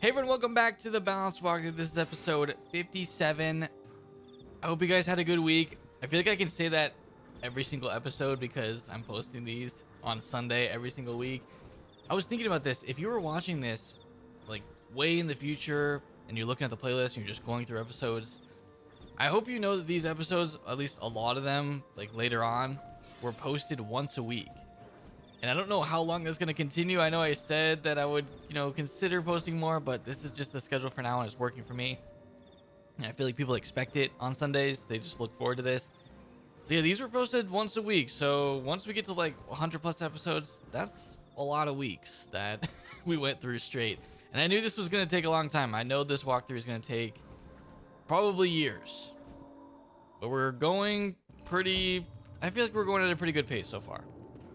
Hey everyone, welcome back to the Balance Walkthrough. This is episode 57. I hope you guys had a good week. I feel like I can say that every single episode because I'm posting these on Sunday every single week. I was thinking about this. If you were watching this like way in the future and you're looking at the playlist and you're just going through episodes, I hope you know that these episodes, at least a lot of them, like later on, were posted once a week. And I don't know how long that's going to continue. I know I said that I would, consider posting more, but this is just the schedule for now and it's working for me. And I feel like people expect it on Sundays. They just look forward to this. So yeah, these were posted once a week. So once we get to like 100 plus episodes, that's a lot of weeks that we went through straight. And I knew this was going to take a long time. I know this walkthrough is going to take probably years. But we're going I feel like we're going at a pretty good pace so far.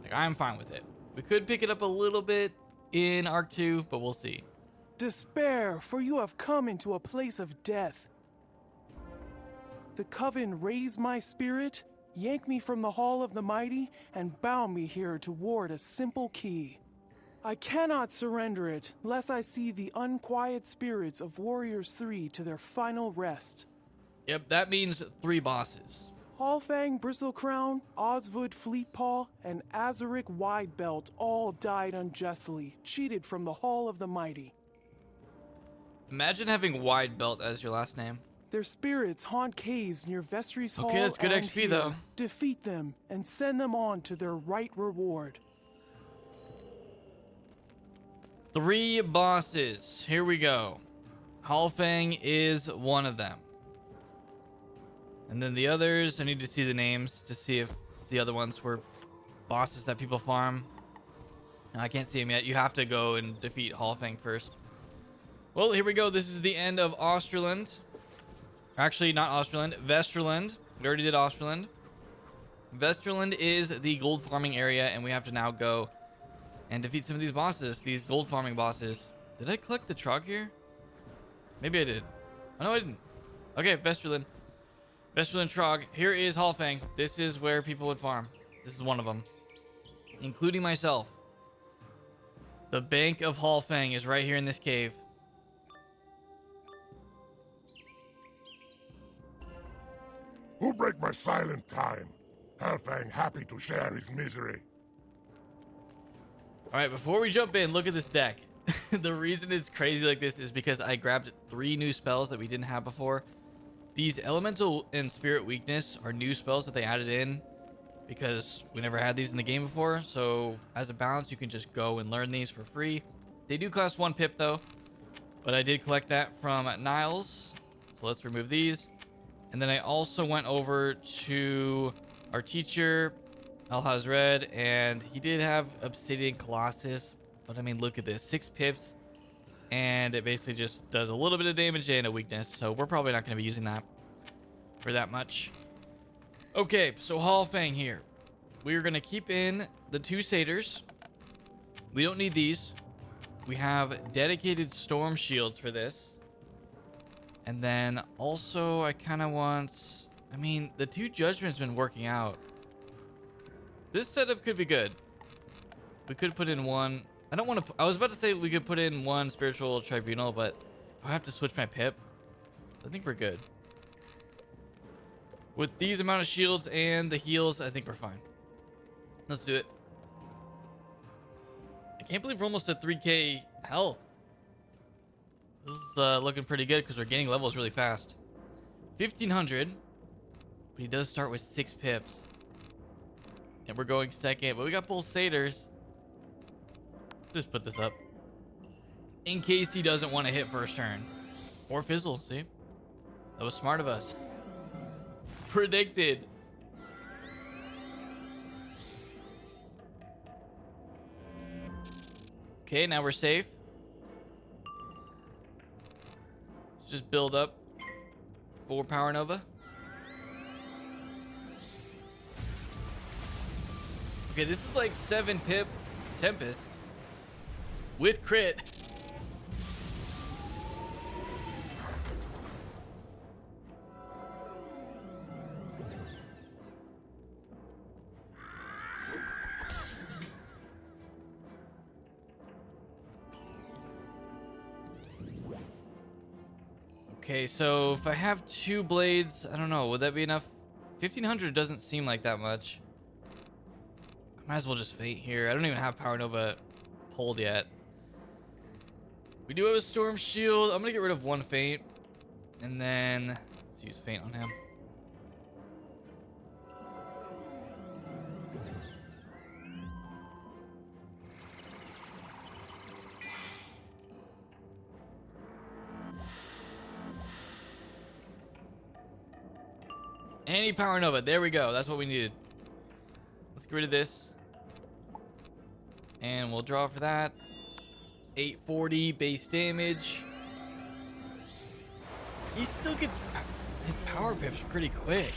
Like, I'm fine with it. We could pick it up a little bit in Arc 2, but we'll see. Despair, for you have come into a place of death. The Coven raised my spirit, yanked me from the Hall of the Mighty, and bound me here toward a simple key. I cannot surrender it, lest I see the unquiet spirits of Warriors 3 to their final rest. Yep, that means 3 bosses. Hallfang Bristlecrown, Oswood Fleetpaw, and Azuric Widebelt all died unjustly, cheated from the Hall of the Mighty. Imagine having Widebelt as your last name. Their spirits haunt caves near Vestrilund Hall. Okay, that's good and XP here. though. Defeat them and send them on to their right reward. 3 bosses. Here we go. Hallfang is one of them. And then the others, I need to see the names to see if the other ones were bosses that people farm. No, I can't see them yet. You have to go and defeat Hallfang first. Well, here we go. This is the end of Sudrilund. Actually, not Sudrilund. Vestrilund. We already did Sudrilund. Vestrilund is the gold farming area, and we have to now go and defeat some of these bosses, these gold farming bosses. Did I collect the Trog here? Maybe I did. Oh, no, I didn't. Okay, Vestrilund. Vestrilund Trog. Here is Hallfang. This is where people would farm. This is one of them, including myself. The Bank of Hallfang is right here in this cave. Who break my silent time? Hallfang happy to share his misery. All right, before we jump in, look at this deck. The reason it's crazy like this is because I grabbed 3 new spells that we didn't have before. These Elemental and Spirit Weakness are new spells that they added in because we never had these in the game before. So as a balance, you can just go and learn these for free. They do cost 1 pip though, but I did collect that from Niles. So let's remove these. And then I also went over to our teacher, Alhazred, and he did have Obsidian Colossus. But I mean, look at this, 6 pips. And it basically just does a little bit of damage and a weakness. So we're probably not going to be using that for that much. Okay, so Hallfang here. We're going to keep in the 2 satyrs. We don't need these. We have dedicated storm shields for this. And then also I kind of want... I mean, the 2 judgments been working out. This setup could be good. We could put in 1... I don't want to... I was about to say we could put in 1 spiritual tribunal, but I have to switch my pip. I think we're good. With these amount of shields and the heals, I think we're fine. Let's do it. I can't believe we're almost at 3k health. This is looking pretty good because we're gaining levels really fast. 1500. But he does start with 6 pips. And we're going second, but we got both satyrs. Just put this up in case he doesn't want to hit first turn or fizzle. See, that was smart of us. Predicted. Okay, now we're safe. Let's just build up 4 Power Nova. Okay, this is like 7 pip Tempest. With crit. Okay, so if I have 2 blades, I don't know, would that be enough? 1500 doesn't seem like that much. I might as well just faint here. I don't even have Power Nova pulled yet. We do have a Storm Shield. I'm gonna get rid of 1 faint, and then let's use faint on him. Any Power Nova. There we go. That's what we needed. Let's get rid of this. And we'll draw for that. 840 base damage. He still gets his power pips pretty quick.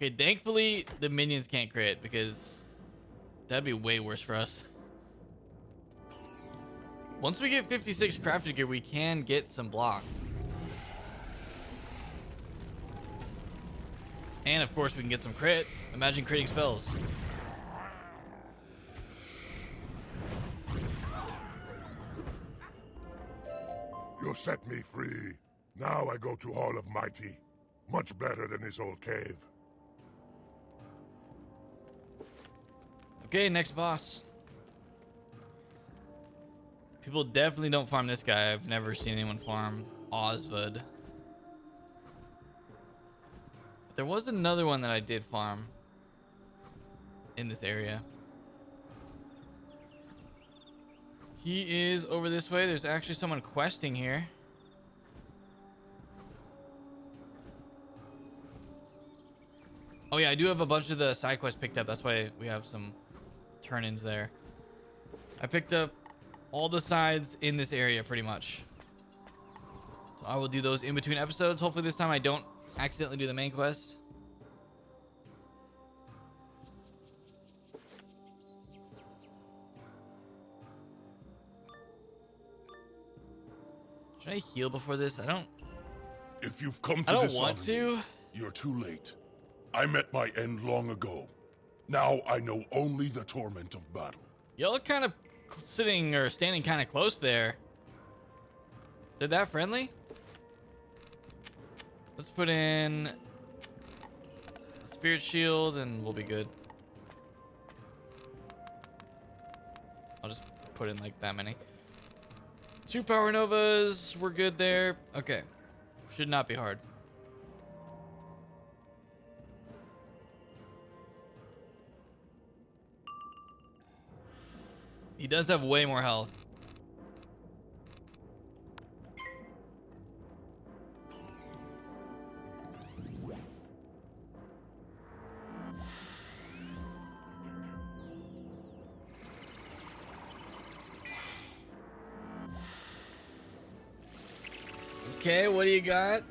Okay, thankfully the minions can't crit because that'd be way worse for us. Once we get 56 crafted gear, we can get some block. And of course we can get some crit. Imagine critting spells. You set me free. Now I go to Hall of Mighty. Much better than this old cave. Okay, next boss. People definitely don't farm this guy. I've never seen anyone farm Osvud. But there was another one that I did farm in this area. He is over this way. There's actually someone questing here. Oh yeah, I do have a bunch of the side quests picked up. That's why we have some turn-ins there. I picked up all the sides in this area pretty much. So I will do those in between episodes. Hopefully this time I don't accidentally do the main quest. Should I heal before this? If you've come I to don't dishonor want to. me, you're too late. I met my end long ago. Now I know only the torment of battle. Y'all are kind of sitting or standing kind of close there. They're that friendly? Let's put in the spirit shield and we'll be good. I'll just put in like that many. 2 power novas, we're good there. Okay, should not be hard. He does have way more health. Okay, what do you got?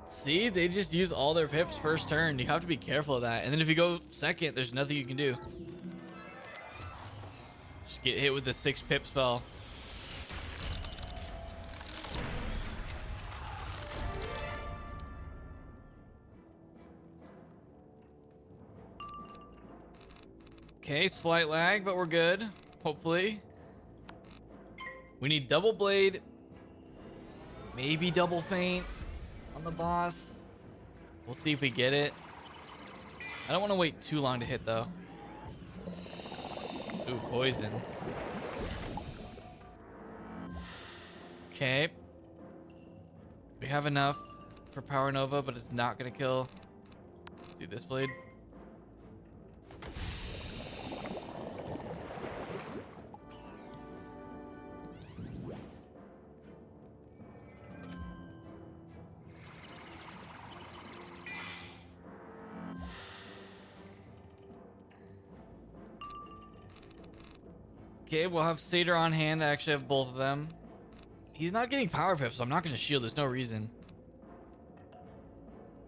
See, they just use all their pips first turn. You have to be careful of that. And then if you go second, there's nothing you can do. Just get hit with the 6 pip spell. Okay, slight lag, but we're good. Hopefully. We need double blade. Maybe double feint on the boss. We'll see if we get it. I don't want to wait too long to hit though. Ooh, poison. Okay. We have enough for Power Nova, but it's not gonna kill. Let's do this blade. Okay, we'll have Satyr on hand. I actually have both of them. He's not getting power pip, so I'm not going to shield. There's no reason.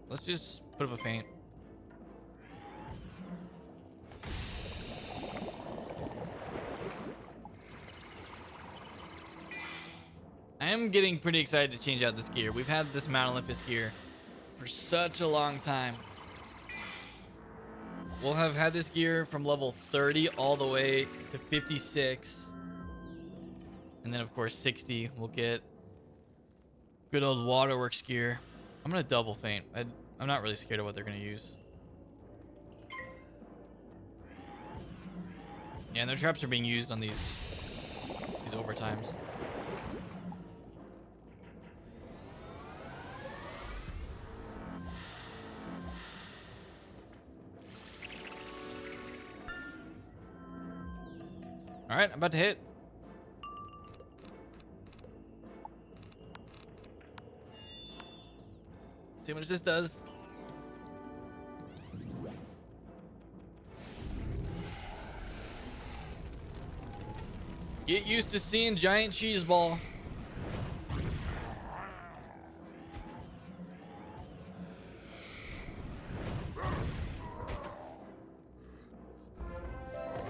Let's just put up a feint. I am getting pretty excited to change out this gear. We've had this Mount Olympus gear for such a long time. We'll have had this gear from level 30 all the way to 56. And then, of course, 60, we'll get good old Waterworks gear. I'm going to double faint. I'm not really scared of what they're going to use. Yeah, and their traps are being used on these overtimes. All right, I'm about to hit. See how much this does. Get used to seeing giant cheese ball.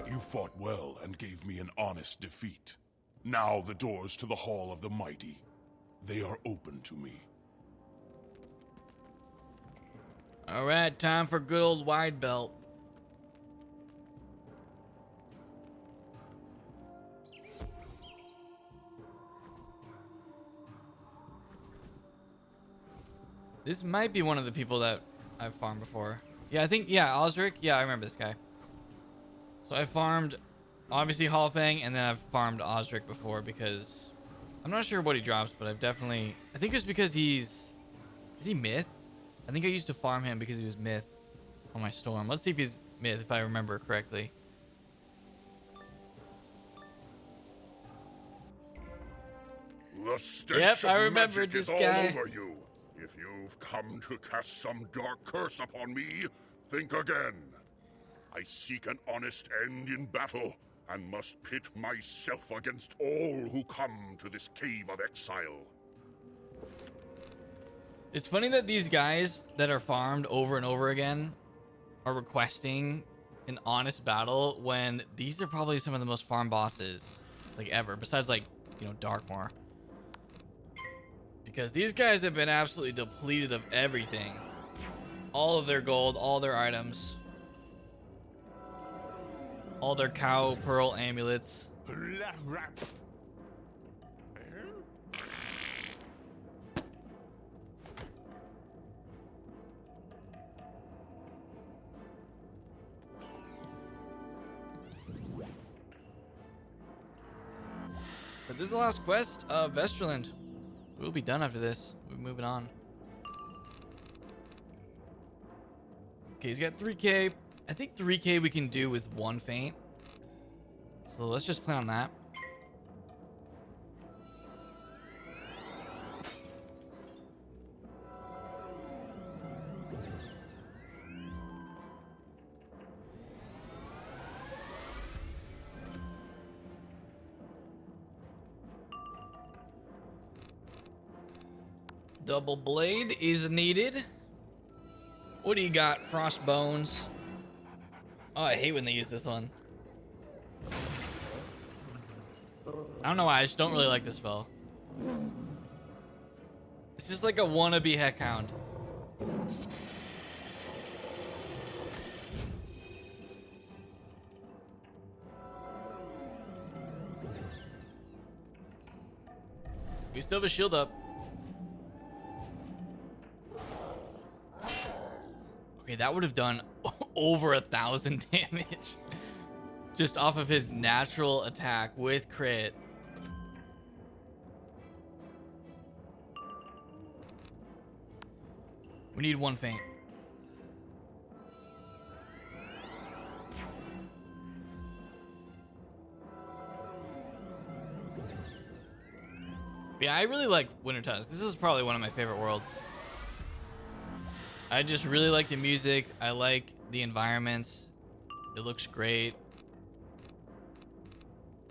You fought well and gave me an honest defeat. Now the doors to the Hall of the Mighty. They are open to me. All right, time for good old wide belt. This might be one of the people that I've farmed before. Yeah, I think, yeah, Osric. Yeah, I remember this guy. So I farmed, obviously, Hallfang, and then I've farmed Osric before because I'm not sure what he drops, but I've definitely, I think it's because is he myth? I think I used to farm him because he was myth on my storm. Let's see if he's myth, if I remember correctly. The stench Yep, I of remembered magic is this guy. all over you. If you've come to cast some dark curse upon me, think again. I seek an honest end in battle, and must pit myself against all who come to this cave of exile. It's funny that these guys that are farmed over and over again are requesting an honest battle when these are probably some of the most farm bosses like ever, besides like, you know, Darkmoor. Because these guys have been absolutely depleted of everything. All of their gold, all their items. All their cow pearl amulets. But this is the last quest of Vestrilund. We'll be done after this. We're moving on. Okay, he's got 3k. I think 3k we can do with one feint. So let's just plan on that. Double blade is needed. What do you got? Frostbones. Oh, I hate when they use this one. I don't know why, I just don't really like this spell. It's just like a wannabe Heckhound. We still have a shield up. Okay, that would have done over 1,000 damage. Just off of his natural attack with crit. We need one feint. Yeah, I really like Wintertusk. This is probably one of my favorite worlds. I just really like the music. I like the environments. It looks great.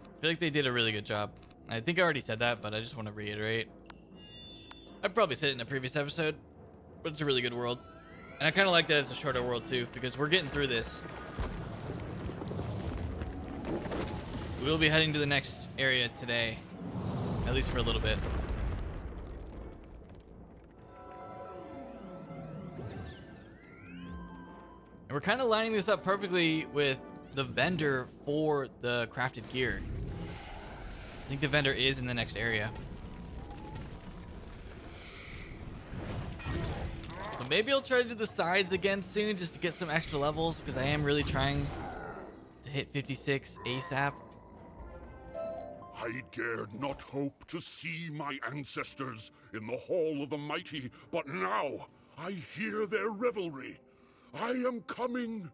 I feel like they did a really good job. I think I already said that, but I just want to reiterate. I probably said it in a previous episode, but it's a really good world. And I kind of like that it's a shorter world too, because we're getting through this. We will be heading to the next area today, at least for a little bit. we're kind of lining this up perfectly with the vendor for the crafted gear. I think the vendor is in the next area. So maybe I'll try to do the sides again soon just to get some extra levels, because I am really trying to hit 56 ASAP. I dared not hope to see my ancestors in the Hall of the Mighty, but now I hear their revelry. I am coming.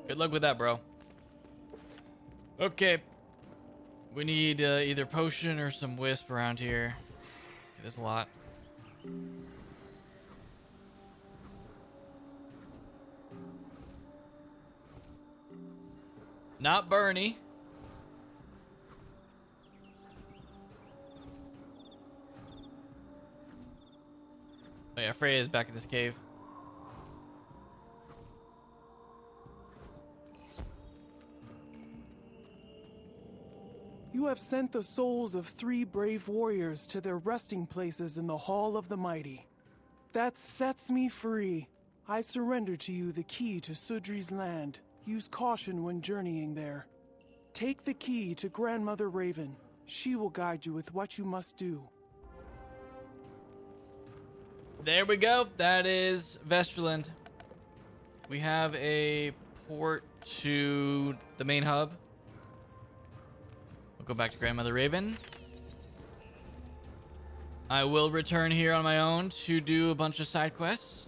Good luck with that, bro. Okay. We need either potion or some wisp around here. Okay, there's a lot. Not Bernie. Oh yeah, Freya is back in this cave. You have sent the souls of 3 brave warriors to their resting places in the Hall of the Mighty. That sets me free. I surrender to you the key to Sudrilund. Use caution when journeying there. Take the key to Grandmother Raven. She will guide you with what you must do. There we go. That is Vestrilund. We have a port to the main hub. We'll go back to Grandmother Raven. I will return here on my own to do a bunch of side quests,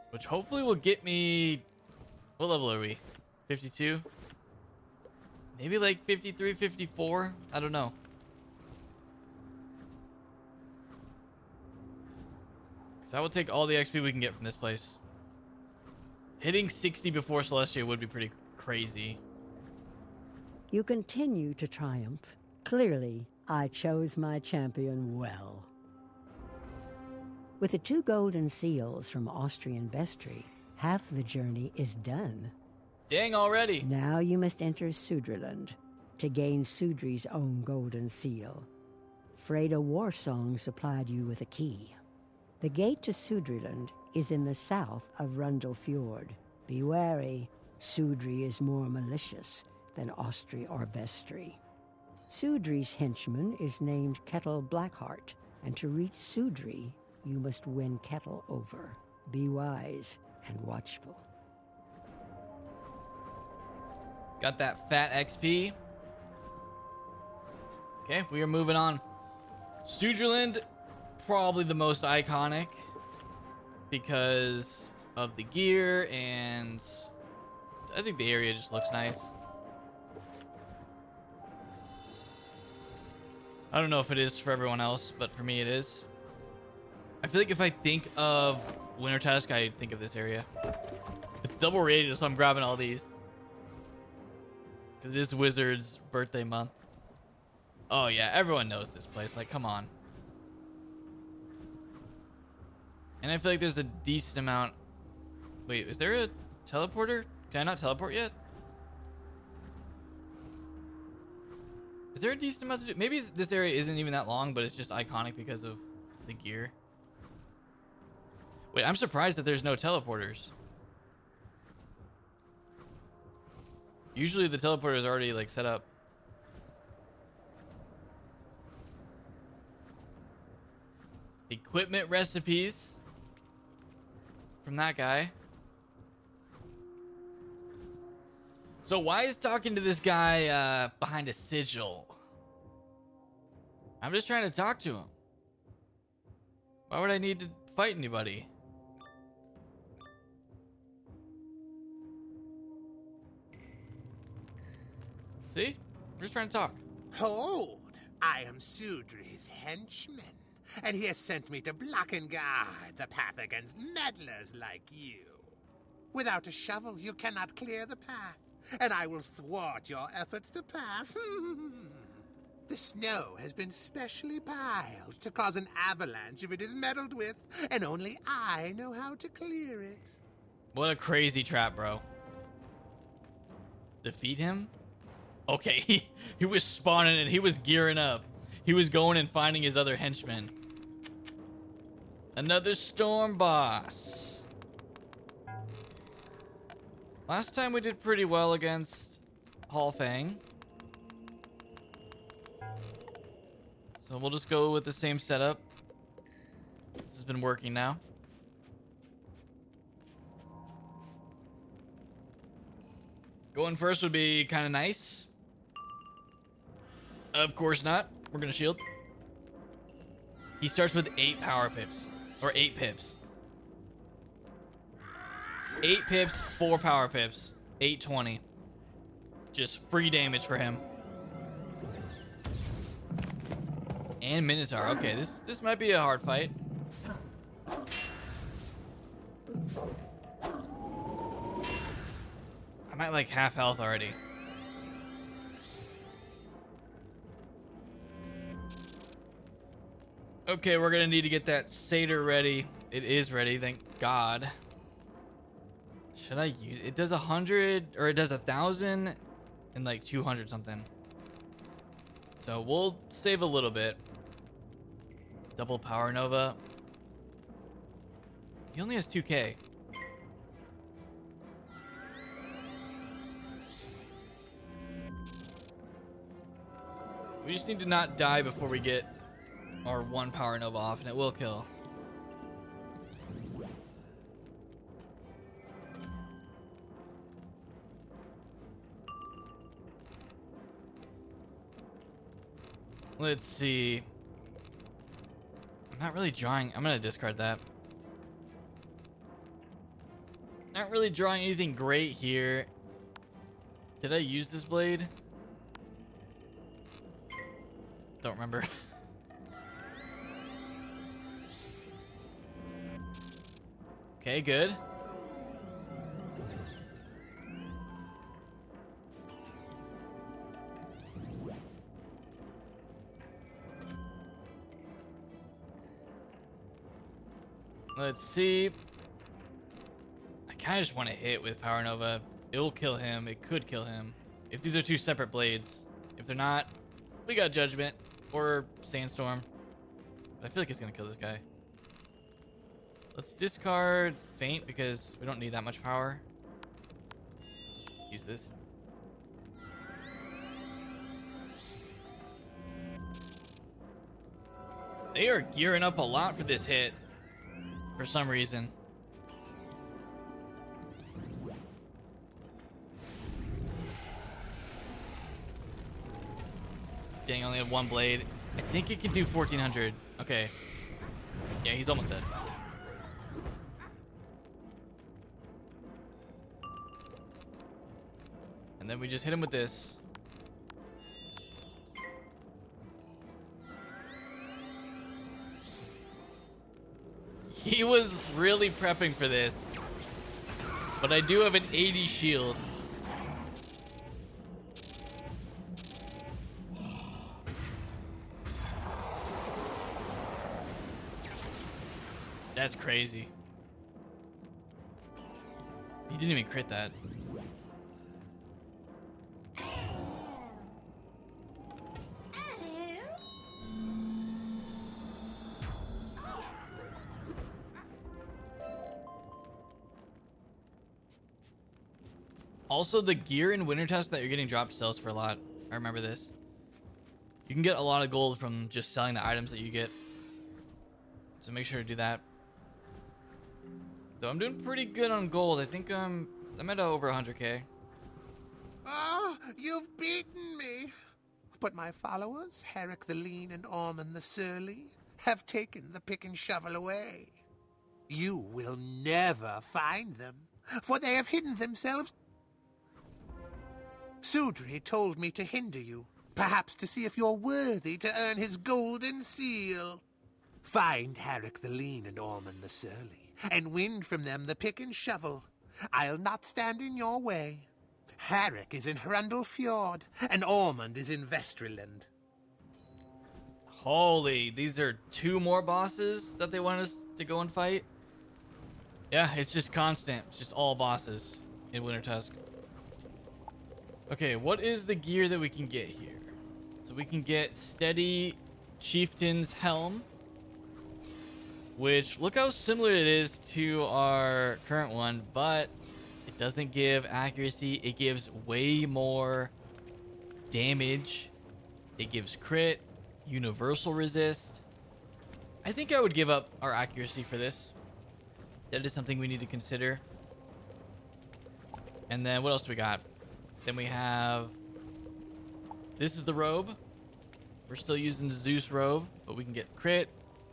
which hopefully will get me... What level are we? 52? Maybe like 53, 54? I don't know. Because I will take all the XP we can get from this place. Hitting 60 before Celestia would be pretty crazy. You continue to triumph. Clearly, I chose my champion well. With the 2 golden seals from Austrian Vestry, half the journey is done. Dang already. Now you must enter Sudrilund to gain Sudri's own golden seal. Freda Warsong supplied you with a key. The gate to Sudrilund is in the south of Rundle Fjord. Be wary, Sudri is more malicious than Austri or Vestry. Sudri's henchman is named Kettle Blackheart, and to reach Sudri, you must win Kettle over. Be wise and watchful. Got that fat XP. Okay, we are moving on. Sudrilund, probably the most iconic because of the gear, and I think the area just looks nice. I don't know if it is for everyone else, but for me it is. I feel like if I think of Wintertusk, I think of this area. It's double rated, so I'm grabbing all these. Because it is Wizard's birthday month. Oh yeah, everyone knows this place. Like, come on. And I feel like there's a decent amount... Wait, is there a teleporter? Can I not teleport yet? Is there a decent amount to do? Maybe this area isn't even that long, but it's just iconic because of the gear. Wait, I'm surprised that there's no teleporters. Usually the teleporter is already like set up. Equipment recipes from that guy. So why is talking to this guy behind a sigil? I'm just trying to talk to him. Why would I need to fight anybody? See? We're just trying to talk. Hold! I am Sudri's henchman, and he has sent me to block and guard the path against meddlers like you. Without a shovel, you cannot clear the path, and I will thwart your efforts to pass. The snow has been specially piled to cause an avalanche if it is meddled with, and only I know how to clear it. What a crazy trap, bro. Defeat him? Okay, he was spawning and he was gearing up. He was going and finding his other henchmen. Another storm boss. Last time we did pretty well against Hallfang. So we'll just go with the same setup. This has been working now. Going first would be kind of nice. Of course not. We're gonna shield. He starts with 8 power pips. Or 8 pips. 8 pips, 4 power pips. 820. Just free damage for him. And Minotaur. Okay, this might be a hard fight. I'm at like half health already. Okay, we're gonna need to get that satyr ready. It is ready, thank God. Should I use it? It does 100, or it does 1,000 and like 200 something. So we'll save a little bit. Double power nova. He only has 2k. We just need to not die before we get our 1 power nova off, and it will kill. Let's see. I'm not really drawing. I'm gonna discard that. Not really drawing anything great here. Did I use this blade? Don't remember. Okay, good. Let's see. I kind of just want to hit with Power Nova. It'll kill him. It could kill him. If these are 2 separate blades. If they're not, we got Judgment or Sandstorm. But I feel like it's going to kill this guy. Let's discard Faint because we don't need that much power. Use this. They are gearing up a lot for this hit. For some reason. Dang, only had 1 blade. I think it can do 1400. Okay. Yeah, he's almost dead. And then we just hit him with this. He was really prepping for this. But I do have an 80 shield. That's crazy. He didn't even crit that. Also, the gear in Wintertusk that you're getting dropped sells for a lot. I remember this. You can get a lot of gold from just selling the items that you get. So make sure to do that. Though I'm doing pretty good on gold. I think I'm at over 100k. Oh, you've beaten me. But my followers, Herrick the Lean and Ormond the Surly, have taken the pick and shovel away. You will never find them, for they have hidden themselves. Sudri told me to hinder you, perhaps to see if you're worthy to earn his golden seal. Find Herrick the Lean and Ormond the Surly, and win from them the pick and shovel. I'll not stand in your way. Herrick is in Hrundel Fjord, and Ormond is in Vestrilund. Holy, these are 2 more bosses that they want us to go and fight? Yeah, it's just constant. It's just all bosses in Wintertusk. Okay, what is the gear that we can get here? So we can get Steady Chieftain's Helm, which look how similar it is to our current one, but it doesn't give accuracy. It gives way more damage. It gives crit, universal resist. I think I would give up our accuracy for this. That is something we need to consider. And then what else do we got? Then we have, this is the robe. We're still using the Zeus robe, but we can get crit,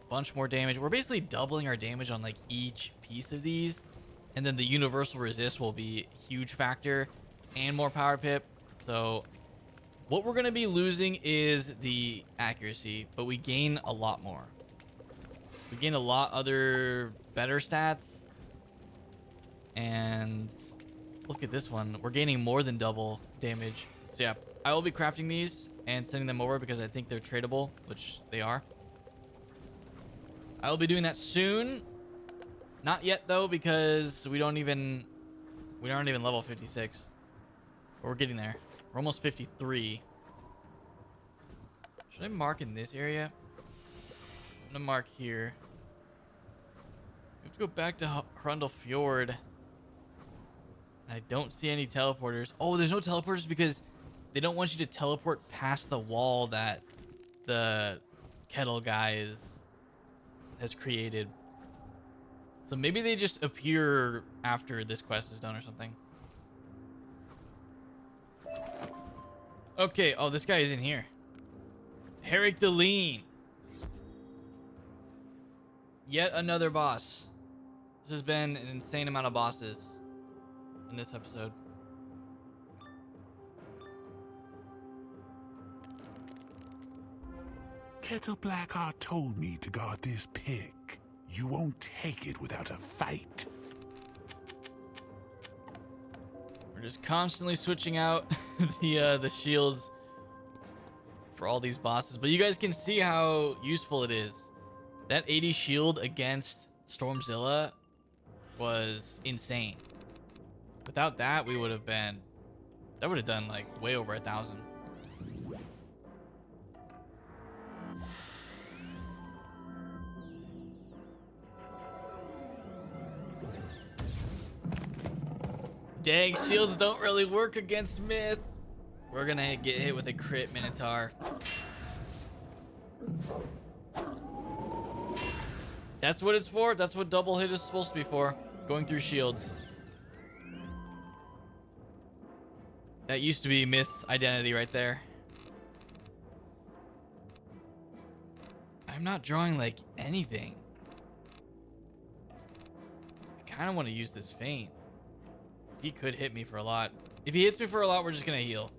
bunch more damage. We're basically doubling our damage on like each piece of these. And then the universal resist will be a huge factor and more power pip. So what we're going to be losing is the accuracy, but we gain a lot more. We gain a lot other better stats. And look at this one. We're gaining more than double damage. So yeah, I will be crafting these and sending them over because I think they're tradable, which they are. I will be doing that soon. Not yet though, because we aren't even level 56. But we're getting there. We're almost 53. Should I mark in this area? I'm gonna mark here. We have to go back to Hrundle Fjord. I don't see any teleporters. Oh, there's no teleporters because they don't want you to teleport past the wall that the kettle guy has created. So maybe they just appear after this quest is done or something. Okay, oh, this guy is in here. Herrick the Lean. Yet another boss. This has been an insane amount of bosses in this episode. Kettle Blackheart told me to guard this pick. You won't take it without a fight. We're just constantly switching out the shields for all these bosses, but you guys can see how useful it is. That 80 shield against Stormzilla was insane. Without that, we would have been, that would have done like way over 1,000. Dang, shields don't really work against Myth. We're gonna get hit with a crit Minotaur. That's what it's for. That's what double hit is supposed to be for. Going through shields. That used to be Myth's identity right there. I'm not drawing like anything. I kind of want to use this feint. He could hit me for a lot. If he hits me for a lot, we're just gonna heal.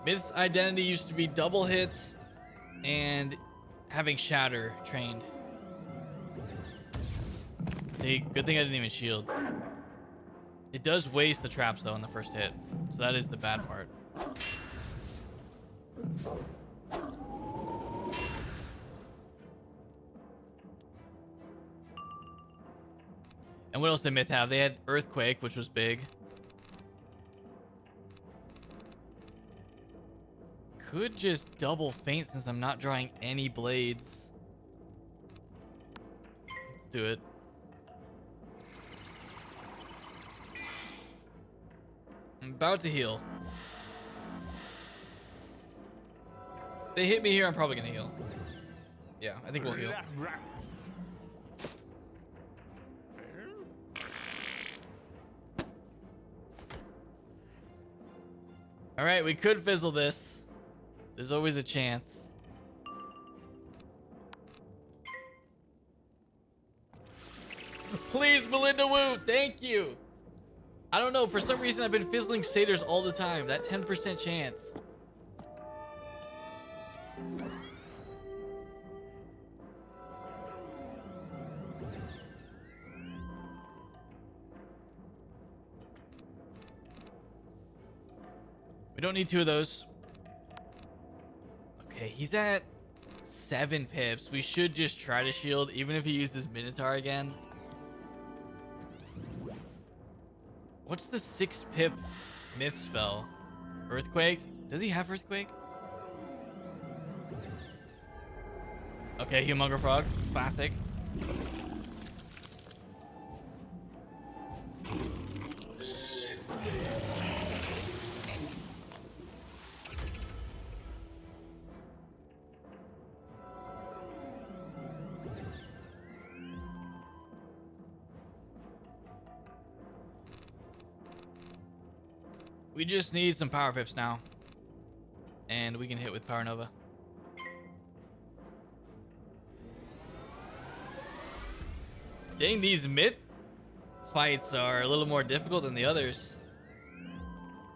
Myth's identity used to be double hits and having Shatter trained. See, good thing I didn't even shield. It does waste the traps though in the first hit, so that is the bad part. And what else did Myth have? They had Earthquake, which was big. Could just double feint since I'm not drawing any blades. Let's do it. I'm about to heal. If they hit me here, I'm probably gonna heal. Yeah, I think we'll heal. All right, we could fizzle this. There's always a chance. Please, Melinda Wu, thank you. I don't know, for some reason I've been fizzling satyrs all the time. That 10% chance. We don't need two of those. Okay, he's at 7 pips. We should just try to shield, even if he uses Minotaur again. What's the 6 pip myth spell. Earthquake? Does he have Earthquake? Okay, Humonger Frog. Classic. We just need some power pips now. And we can hit with Power Nova. Dang, these myth fights are a little more difficult than the others.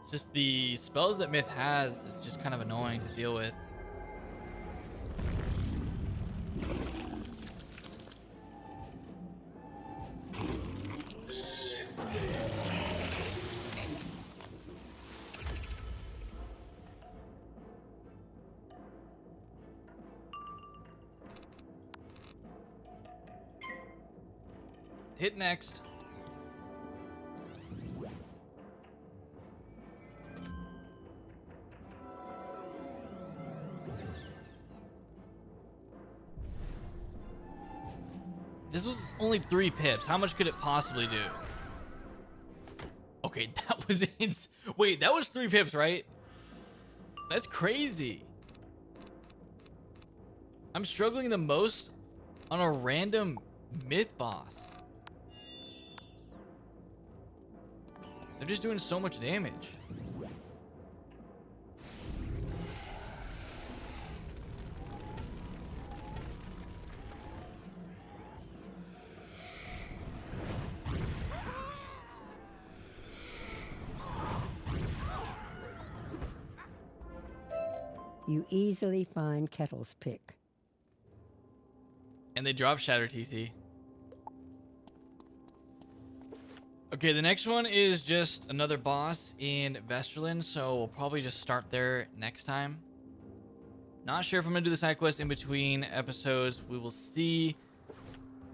It's just the spells that myth has is just kind of annoying to deal with. Hit next. This was only 3 pips. How much could it possibly do? Okay, that was wait, that was 3 pips, right? That's crazy. I'm struggling the most on a random myth boss. They're just doing so much damage. You easily find Kettle's pick. And they drop Shatter TC. Okay, the next one is just another boss in Vestrilund, so we'll probably just start there next time. Not sure if I'm gonna do the side quest in between episodes. We will see.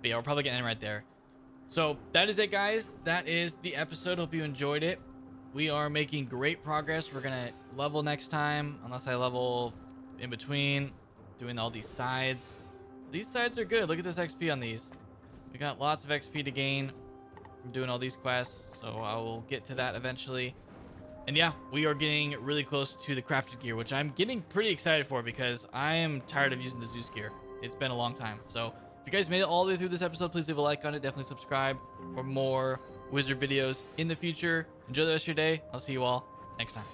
But yeah, we're probably gonna end right there. So that is it, guys. That is the episode. Hope you enjoyed it. We are making great progress. We're gonna level next time, unless I level in between, doing all these sides. These sides are good. Look at this XP on these. We got lots of XP to gain from doing all these quests, so I will get to that eventually. And yeah, we are getting really close to the crafted gear, which I'm getting pretty excited for because I am tired of using the Zeus gear. It's been a long time. So if you guys made it all the way through this episode, please leave a like on it. Definitely subscribe for more Wizard videos in the future. Enjoy the rest of your day. I'll see you all next time.